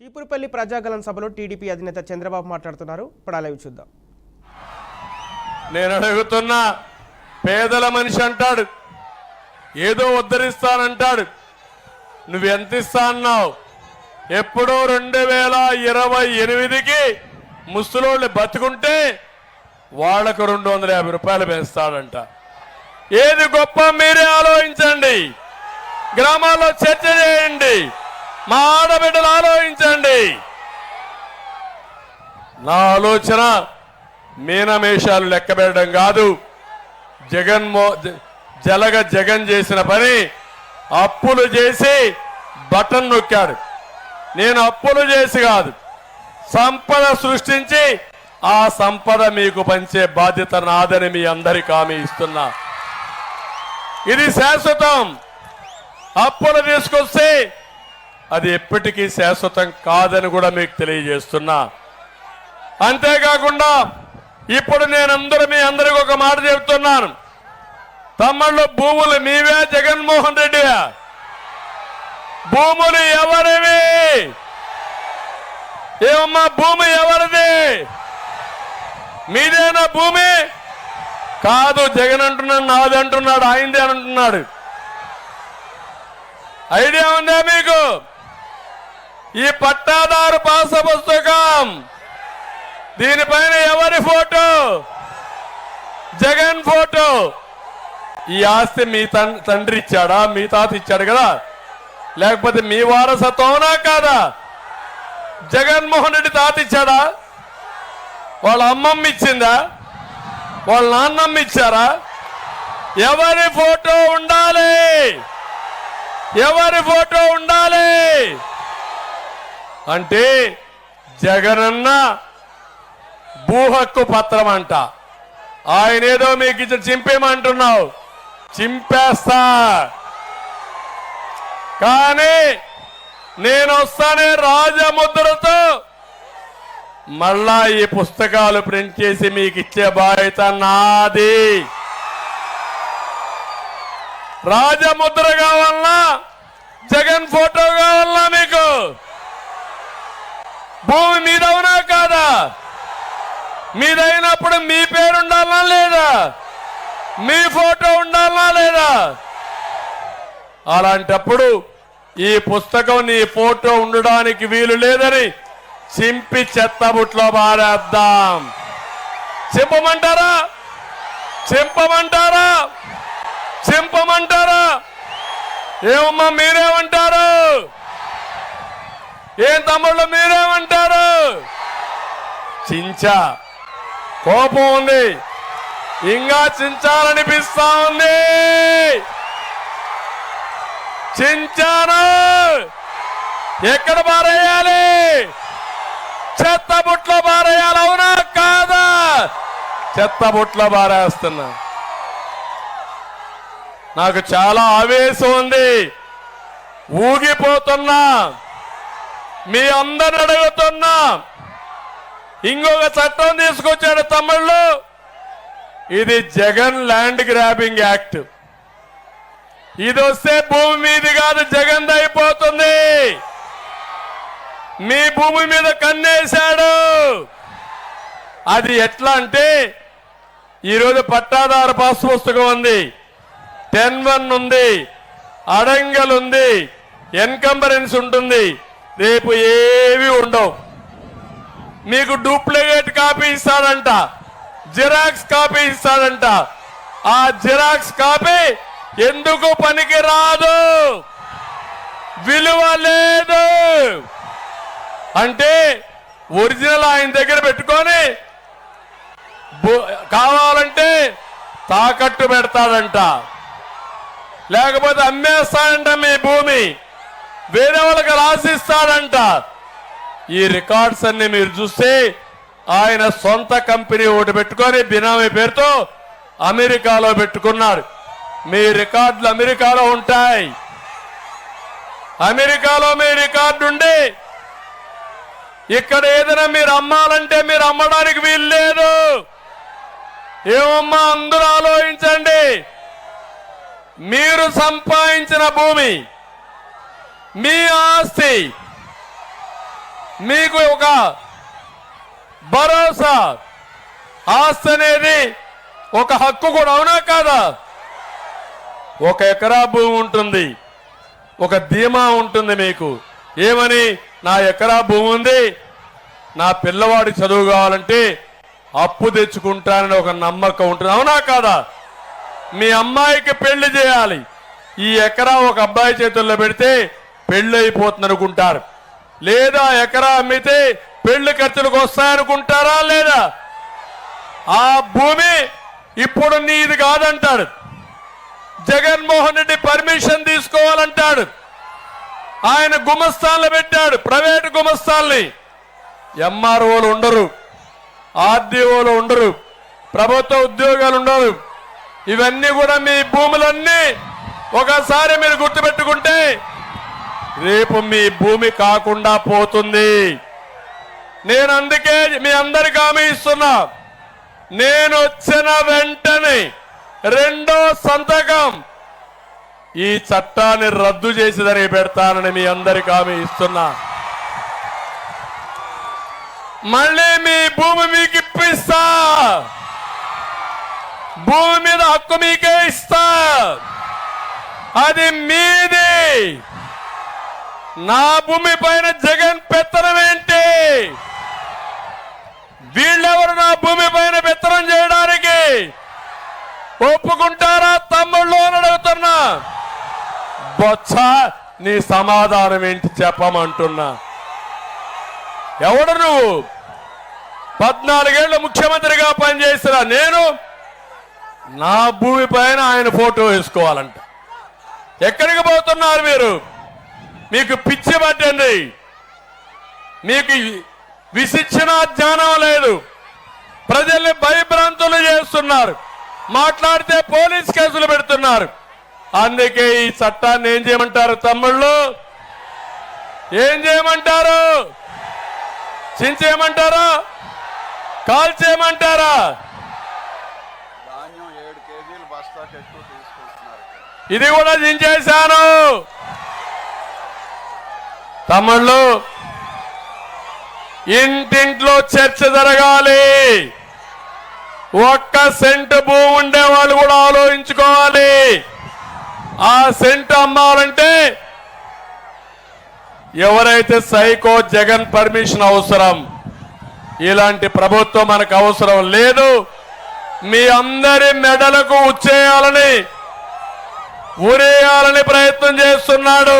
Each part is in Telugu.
చీపురుపల్లి ప్రజాగలం సభలో టీడీపీ అధినేత చంద్రబాబు మాట్లాడుతున్నారు. ఇప్పుడు లైవ్ చూద్దాం. నేను అడుగుతున్నా, పేదల మనిషి అంటాడు, ఏదో ఉద్ధరిస్తానంటాడు. నువ్వు ఎంత ఇస్తా అన్నావు? ఎప్పుడో 2028కి ముసలోళ్ళు బతుకుంటే వాళ్లకు 250 రూపాయలు పెంచుతాడంట. ఏది గొప్ప మీరే ఆలోచించండి. గ్రామాల్లో చర్చ చేయండి. మా ఆడబిడ్డలు ఆలోచించండి. నా ఆలోచన మీనమేషాలు లెక్క పెట్టడం కాదు. జగన్ చేసిన పని అప్పులు చేసి బటన్ నొక్కాడు. నేను అప్పులు చేసి కాదు, సంపద సృష్టించి ఆ సంపద మీకు పంచే బాధ్యత నాదని మీ అందరికీ హామీ ఇస్తున్నా. ఇది శాశ్వతం. అప్పులు తీసుకొస్తే అది ఎప్పటికీ శాశ్వతం కాదని కూడా మీకు తెలియజేస్తున్నా. అంతేకాకుండా ఇప్పుడు నేను మీ అందరికి ఒక మాట చెప్తున్నాను. తమ్ముళ్ళు, భూములు మీవే జగన్మోహన్ రెడ్డివే? భూములు ఎవరివి? ఏమమ్మా, భూమి ఎవరిది? మీదేనా భూమి? కాదు, జగన్ అంటున్నాడు, నాది అంటున్నాడు, ఆయనదే అని అంటున్నాడు. ఐడియా ఉందా మీకు? ఈ పట్టాదారు పాస పుస్తకం, దీనిపైన ఎవరి ఫోటో? జగన్ ఫోటో. ఈ ఆస్తి మీ తండ్రి ఇచ్చాడా? మీ తాత ఇచ్చాడు కదా? లేకపోతే మీ వారసత్వమా కాదా? జగన్మోహన్ రెడ్డి తాత ఇచ్చాడా? వాళ్ళ అమ్మమ్మ ఇచ్చిందా? వాళ్ళ నాన్నమ్మ ఇచ్చారా? ఎవరి ఫోటో ఉండాలి? ఎవరి ఫోటో ఉండాలి? అంటే జగనన్న భూ హక్కు పత్రం అంట. ఆయన ఏదో మీకు ఇచ్చి చింపేమంటున్నావు, చింపేస్తా. కానీ నేను వస్తానే రాజముద్రతో మళ్ళా ఈ పుస్తకాలు ప్రింట్ చేసి మీకు ఇచ్చే బాధ్యత నాది. రాజముద్ర కావాలన్నా, జగన్ ఫోటో కావాలన్నా మీకు? భూమి మీదవునా కాదా? మీదైనప్పుడు మీ పేరు ఉండాలనా లేదా? మీ ఫోటో ఉండాలనా లేదా? అలాంటప్పుడు ఈ పుస్తకం నీ ఫోటో ఉండడానికి వీలు లేదని చింపి చెత్తబుట్లో పారేద్దాం. చింపమంటారా? చింపమంటారా? చింపమంటారా? ఏమమ్మా, మీరేమంటారు? ఏం తమ్ముళ్ళు, మీరేమంటారు? చించా, కోపం ఉంది, ఇంకా చించాలనిపిస్తా ఉంది. చించాను. ఎక్కడ పారేయాలి? చెత్తబుట్లో పారేయాలి. అవునా కాదా? చెత్తబుట్లో పారేస్తున్నా. నాకు చాలా ఆవేశం ఉంది, ఊగిపోతున్నా. మీ అందరిని అడుగుతున్నా, ఇంకొక చట్టం తీసుకొచ్చాడు తమ్ముళ్ళు. ఇది జగన్ ల్యాండ్ గ్రాబింగ్ యాక్ట్. ఇది వస్తే భూమి మీది కాదు, జగన్ అయిపోతుంది. మీ భూమి మీద కన్నేశాడు. అది ఎట్లా అంటే, ఈరోజు పట్టాదారు పాస్ పుస్తకం ఉంది, 10(1) ఉంది, అడంగల్ ఉంది, ఎన్కంబరెన్స్ ఉంటుంది. రేపు ఏవి ఉండవు. మీకు డూప్లికేట్ కాపీ ఇస్తాడంట, జిరాక్స్ కాపీ ఇస్తాడంట. ఆ జిరాక్స్ కాపీ ఎందుకు పనికి రాదు? విలువ లేదు. అంటే ఒరిజినల్ ఆయన దగ్గర పెట్టుకొని కావాలంటే తాకట్టు పెడతాడంట, లేకపోతే అమ్మేస్తాడంట. మీ భూమి వేరే వాళ్ళకి రాసిస్తాడంట. ఈ రికార్డ్స్ అన్ని మీరు చూస్తే ఆయన సొంత కంపెనీ ఒకటి పెట్టుకొని బినామీ పేరుతో అమెరికాలో పెట్టుకున్నాడు. మీ రికార్డులు అమెరికాలో ఉంటాయి. అమెరికాలో మీ రికార్డు ఉండి ఇక్కడ ఏదైనా మీరు అమ్మాలంటే మీరు అమ్మడానికి వీలు లేదు. ఏమమ్మా, అందరూ ఆలోచించండి. మీరు సంపాదించిన భూమి, మీ ఆస్తి మీకు ఒక భరోసా. ఆస్తి అనేది ఒక హక్కు కూడా, అవునా కాదా? 1 ఎకరా భూమి ఉంటుంది, ఒక ధీమా ఉంటుంది మీకు. ఏమని? నా ఎకరా భూమి ఉంది, నా పిల్లవాడి చదువు కావాలంటే అప్పు తెచ్చుకుంటానని ఒక నమ్మకం ఉంటుంది, అవునా కాదా? మీ అమ్మాయికి పెళ్లి చేయాలి, ఈ ఎకరా ఒక అబ్బాయి చేతుల్లో పెడితే పెళ్లి అయిపోతుంది అనుకుంటారు. లేదా ఎకరా అమ్మితే పెళ్లి ఖర్చులకు వస్తాయనుకుంటారా? లేదా? ఆ భూమి ఇప్పుడు నీది కాదంటాడు. జగన్మోహన్ రెడ్డి పర్మిషన్ తీసుకోవాలంటాడు. ఆయన గుమస్తాన్లు పెట్టాడు, ప్రైవేటు గుమస్తాల్ని. ఎంఆర్ఓలు ఉండరు, ఆర్డీఓలు ఉండరు, ప్రభుత్వ ఉద్యోగాలు ఉండరు. ఇవన్నీ కూడా మీ భూములన్నీ ఒకసారి మీరు గుర్తుపెట్టుకుంటే రేపు మీ భూమి కాకుండా పోతుంది. నేను అందుకే మీ అందరికి హామీ ఇస్తున్నా, నేను వచ్చిన వెంటనే 2వ సంతకం ఈ చట్టాన్ని రద్దు చేసేదని పెడతానని మీ అందరికి హామీ ఇస్తున్నా. మళ్ళీ మీ భూమి మీకు ఇప్పిస్తా, భూమి మీద హక్కు మీకే ఇస్తా, అది మీది. నా భూమి పైన జగన్ పెత్తనం ఏంటి? వీళ్ళెవరు నా భూమి పైన పెత్తనం చేయడానికి? ఒప్పుకుంటారా తమ్ముళ్ళు అని అడుగుతున్నా. బొత్స, నీ సమాధానం ఏంటి చెప్పమంటున్నా. ఎవడు నువ్వు? 14 ఏళ్ళు ముఖ్యమంత్రిగా పనిచేసిన నేను నా భూమి పైన ఆయన ఫోటో వేసుకోవాలంట. ఎక్కడికి పోతున్నారు మీరు? మీకు పిచ్చి పట్టింది, మీకు విశిక్షణ జ్ఞానం లేదు, ప్రజల్ని భయభ్రాంతులు చేస్తున్నారు, మాట్లాడితే పోలీస్ కేసులు పెడుతున్నారు. అందుకే ఈ చట్టాన్ని ఏం చేయమంటారు తమ్ముళ్ళు? ఏం చేయమంటారు? చించేయమంటారా? కాల్ చేయమంటారా? ఇది కూడా చించేశాను. తమ్ముళ్ళు, ఇంటింట్లో చర్చ జరగాలి. 1 సెంటు భూమి ఉండే వాళ్ళు కూడా ఆలోచించుకోవాలి. ఆ సెంటు అమ్మాలంటే ఎవరైతే సైకో జగన్ పర్మిషన్ అవసరం. ఇలాంటి ప్రభుత్వం మనకు అవసరం లేదు. మీ అందరి మెడలకు ఉచ్చేయాలని, ఊరేయాలని ప్రయత్నం చేస్తున్నాడు.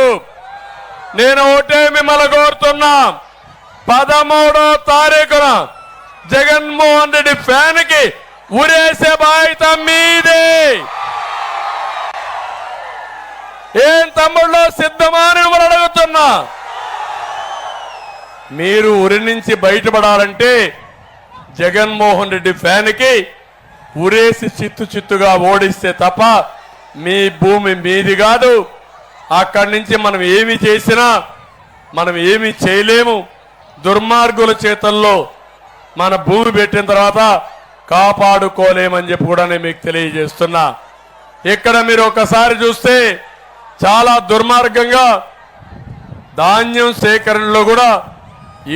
నేను ఒకటే మిమ్మల్ని కోరుతున్నా, 13వ తారీఖున జగన్మోహన్ రెడ్డి ఫ్యాన్ కి ఊరేసే బాధ్యత మీదే. ఏం తమ్ముళ్ళు, సిద్ధమా అని మిమ్మల్ని అడుగుతున్నా. మీరు ఉరి నుంచి బయటపడాలంటే జగన్మోహన్ రెడ్డి ఫ్యాన్ కి ఉరేసి చిత్తుగా ఓడిస్తే తప్ప మీ భూమి మీది కాదు. అక్కడి నుంచి మనం ఏమి చేసినా మనం ఏమి చేయలేము. దుర్మార్గుల చేతల్లో మన భూమి పెట్టిన తర్వాత కాపాడుకోలేమని చెప్పి కూడా నేను మీకు తెలియజేస్తున్నా. ఇక్కడ మీరు ఒకసారి చూస్తే చాలా దుర్మార్గంగా ధాన్యం సేకరణలో కూడా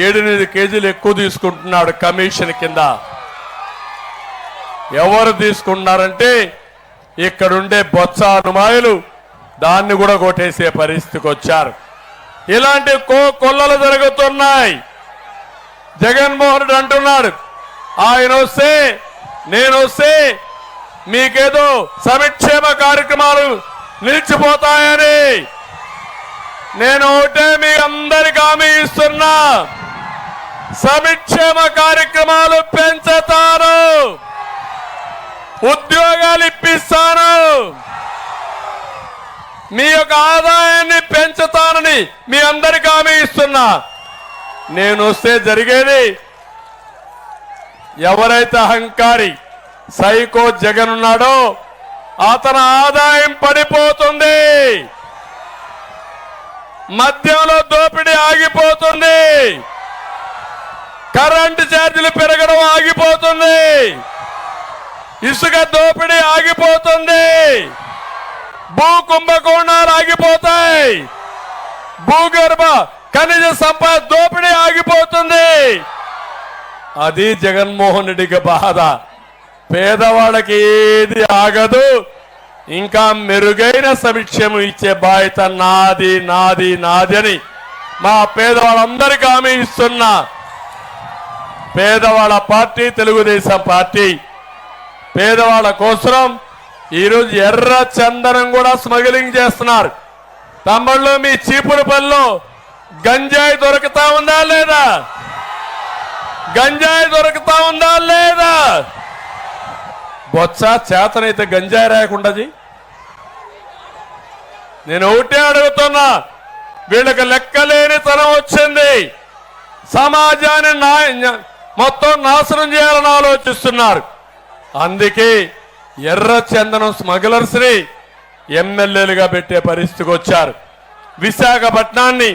7-8 కేజీలు ఎక్కువ తీసుకుంటున్నాడు కమిషన్ కింద. ఎవరు తీసుకున్నారంటే ఇక్కడుండే బొత్స అనుమాయులు దాన్ని కూడా కొట్టేసే పరిస్థితికి వచ్చారు. ఇలాంటి కొల్లలు జరుగుతున్నాయి. జగన్మోహన్ రెడ్డి అంటున్నాడు, ఆయన వస్తే నేను వస్తే మీకేదో సంక్షేమ కార్యక్రమాలు నిలిచిపోతాయని. నేను ఒకటే మీ అందరికి హామీ ఇస్తున్నా, సంక్షేమ కార్యక్రమాలు పెంచుతాను, ఉద్యోగాలు ఇప్పిస్తాను, మీ యొక్క ఆదాయాన్ని పెంచుతానని మీ అందరికి హామీ ఇస్తున్నా. నేను వస్తే జరిగేది, ఎవరైతే అహంకారి సైకో జగన్ ఉన్నాడో అతని ఆదాయం పడిపోతుంది, మద్యంలో దోపిడీ ఆగిపోతుంది, కరెంటు ఛార్జీలు పెరగడం ఆగిపోతుంది, ఇసుక దోపిడీ ఆగిపోతుంది, భూ కుంభకోణాలు ఆగిపోతాయి, భూగర్భ ఖనిజ సంపద దోపిడీ ఆగిపోతుంది. అది జగన్మోహన్ రెడ్డికి బాధ. పేదవాళ్ళకి ఏది ఆగదు, ఇంకా మెరుగైన సమీక్షం ఇచ్చే బాధ్యత నాది నాది నాది అని మా పేదవాళ్ళందరికీ హామీ ఇస్తున్నా. పేదవాళ్ళ పార్టీ తెలుగుదేశం పార్టీ. పేదవాళ్ళ కోసం ఈరోజు ఎర్ర చందనం కూడా స్మగ్లింగ్ చేస్తున్నారు. తమ్ముళ్ళు, మీ చీపురుపల్లిలో గంజాయి దొరుకుతా ఉందా లేదా? గంజాయి దొరుకుతా ఉందా లేదా? బొత్స చేతనైతే గంజాయి రాయకుండాది. నేను ఒకటే అడుగుతున్నా, వీళ్ళకి లెక్కలేని తనం వచ్చింది. సమాజాన్ని మొత్తం నాశనం చేయాలని ఆలోచిస్తున్నారు. అందుకే ఎర్ర చందనం స్మగ్లర్స్ ని ఎమ్మెల్యేలుగా పెట్టే పరిస్థితికి వచ్చారు. విశాఖపట్నాన్ని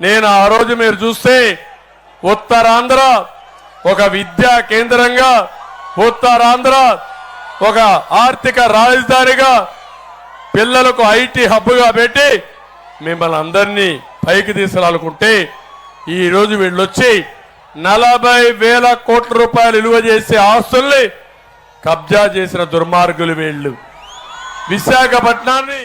నేను ఆ రోజు మీరు చూస్తే ఉత్తరాంధ్ర ఒక విద్యా కేంద్రంగా, ఉత్తరాంధ్ర ఒక ఆర్థిక రాజధానిగా, పిల్లలకు ఐటీ హబ్గా పెట్టి మిమ్మల్ని అందరినీ పైకి తీసుకురాలనుకుంటే ఈరోజు వీళ్ళు వచ్చి 40,000 కోట్ల రూపాయలు విలువ చేసే ఆస్తుల్ని కబ్జా చేసిన దుర్మార్గులు వీళ్ళు. విశాఖపట్నాన్ని